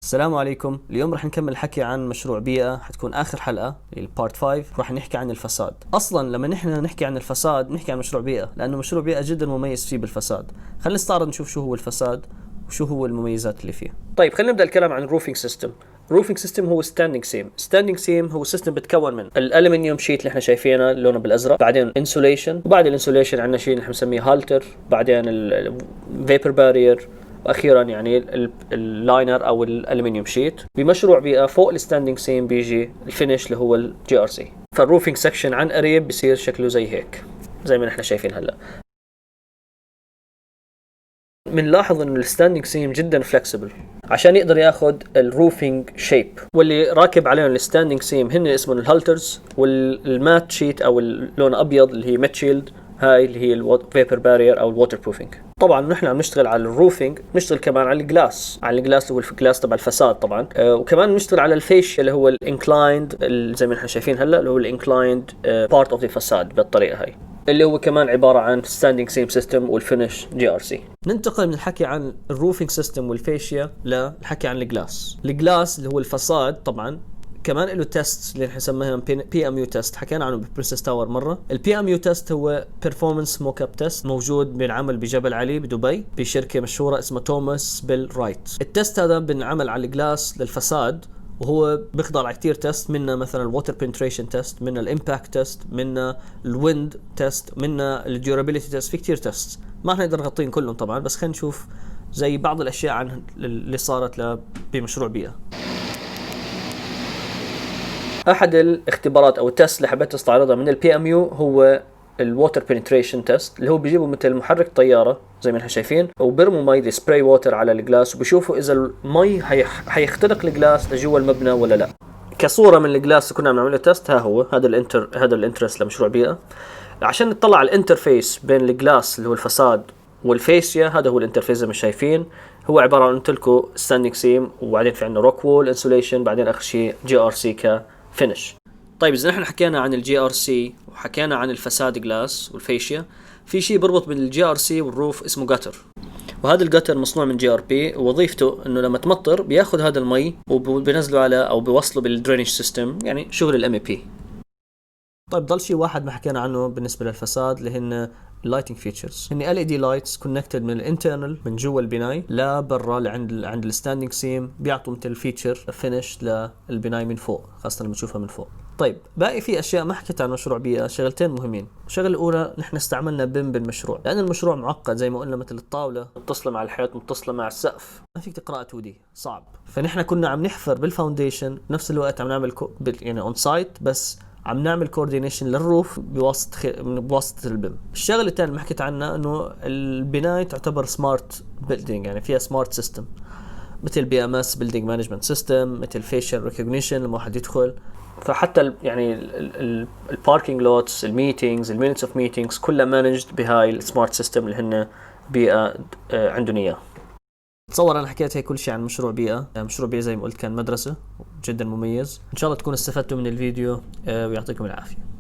السلام عليكم. اليوم رح نكمل الحكي عن مشروع بيئة، حتكون آخر حلقة البارت 5. رح نحكي عن الفساد. أصلا لما نحن نحكي عن الفساد نحكي عن مشروع بيئة، لأنه مشروع بيئة جدا مميز فيه بالفساد. خلينا نستعرض نشوف شو هو الفساد وشو هو المميزات اللي فيه. طيب خلينا نبدا الكلام عن الروفينج سيستم. الروفينج سيستم هو ستاندينج سيم هو سيستم بتكون من الالومنيوم شيت اللي احنا شايفينه لونه بالازرق، بعدين انسوليشن، وبعد الانسوليشن عندنا شيء اللي احنا بنسميه هالتر، بعدين الفيبر بارير، واخيرا يعني اللاينر او الالومنيوم شيت. بمشروع بيئه فوق الستاندينج سيم بيجي الفينش اللي هو الجي ار سي. فالروفينج سكشن عن قريب بصير شكله زي هيك، زي ما احنا شايفين هلا. بنلاحظ انه الستاندينج سيم جدا فلكسبل عشان يقدر ياخذ الروفينج شيب، واللي راكب عليهم الستاندينج سيم هن اسمهم الهالترز، والمات شيت او اللون ابيض اللي هي مات شيلد، هاي اللي هي الفيبر بارير او الووتر بروفينج. طبعا نحن عم نشتغل على الروفينج، نشتغل كمان على الجلاس اللي هو الجلاس تبع الفساد طبعا. وكمان نشتغل على الفيش اللي هو الانكلايند، زي ما نحن شايفين هلا، اللي هو الانكلايند بارت اوف ذا فساد بالطريقه هاي، اللي هو كمان عباره عن ستاندينج سيم سيستم والفينش جي ار سي. ننتقل من الحكي عن الروفينج سيستم والفيشيا للحكي عن الجلاس. الجلاس اللي هو الفساد طبعا كمان له تيست اللي نسميها بي ام يو تيست، حكينا عنه ببرنسس تاور مره. البي ام يو تيست هو بيرفورمانس موك اب تيست، موجود بينعمل بجبل علي بدبي بشركه مشهوره اسمها توماس بيل رايت. التيست هذا بنعمل على الجلاس للفساد، وهو بيخضع لكثير تيست، منها مثلا الووتر بنتريشن تيست، منها الامباكت تيست، منها الويند تيست، منها الديورابيلتي تيست. في كثير تيست ما نقدر نغطيهم كلهم طبعا، بس خلينا نشوف زي بعض الاشياء عن اللي صارت بمشروع بيئه. احد الاختبارات او التست اللي حبيت استعرضها من البي ام يو هو الووتر بنتريشن تيست، اللي هو بيجيبوا مثل محرك طياره زي ما احنا شايفين، وبرموا مي سبراي ووتر على الجلاس، وبيشوفوا اذا المي حيخترق الجلاس لجوا المبنى ولا لا. كصوره من الجلاس كنا عم نعمل له تيست. هذا الانترست لمشروع بيئه، عشان نطلع على الانترفيس بين الجلاس اللي هو الفساد والفيسيا. هذا هو الانترفيس زي ما شايفين، هو عباره عن قلت لكم ستاندينج سيم، وبعدين في عندنا روك وول انسوليشن، بعدين اخر شيء جي ار سي كفينش. طيب اذا نحن حكينا عن الجي ار سي وحكينا عن الفساد جلاس والفيشيا، في شيء بربط بين الجي ار سي والروف اسمه جاتر، وهذا الجاتر مصنوع من جي ار بي، ووظيفته انه لما تمطر بياخذ هذا المي وبينزله على او بيوصله بالدرينج سيستم، يعني شغل الام اي بي. طيب ضل شيء واحد ما حكينا عنه بالنسبه للفساد، اللي هن اللايتنج فيتشرز. هن ال اي دي لايتس كونكتد من الانترنال من جوا البناي لبرا عند الستاندينج سيم، بيعطوا مثل فيتشر فينش للبناي من فوق، خاصه لما تشوفها من فوق. طيب باقي في اشياء ما حكيت عن مشروع بيئه، شغلتين مهمين. الشغله الاولى نحن استعملنا بيم بالمشروع، لان المشروع معقد زي ما قلنا، مثل الطاوله متصله مع الحيط متصله مع السقف، ما فيك تقرا 2 دي، صعب. فنحن كنا عم نحفر بالفاونديشن بنفس الوقت عم نعمل يعني اون سايت، بس عم نعمل كوردينيشن للروف بواسطه البيم. الشغله الثانيه اللي حكيت عنها انه البنايه تعتبر سمارت بيلدينج، يعني فيها سمارت سيستم مثل بي ام اس بيلدينج مانجمنت سيستم، مثل فيشل ريكوجنيشن لما واحد يدخل. فحتى يعني الباركينج لوتس، الميتينجز، المينتس اوف ميتينجز، كلها مانجد بهاي السمارت سيستم اللي هن بيئه عندهم اياه. تصور انا حكيت هيك كل شيء عن مشروع بيئه. مشروع بيئه زي ما قلت كان مدرسه جدا مميز. ان شاء الله تكونوا استفدتوا من الفيديو، ويعطيكم العافيه.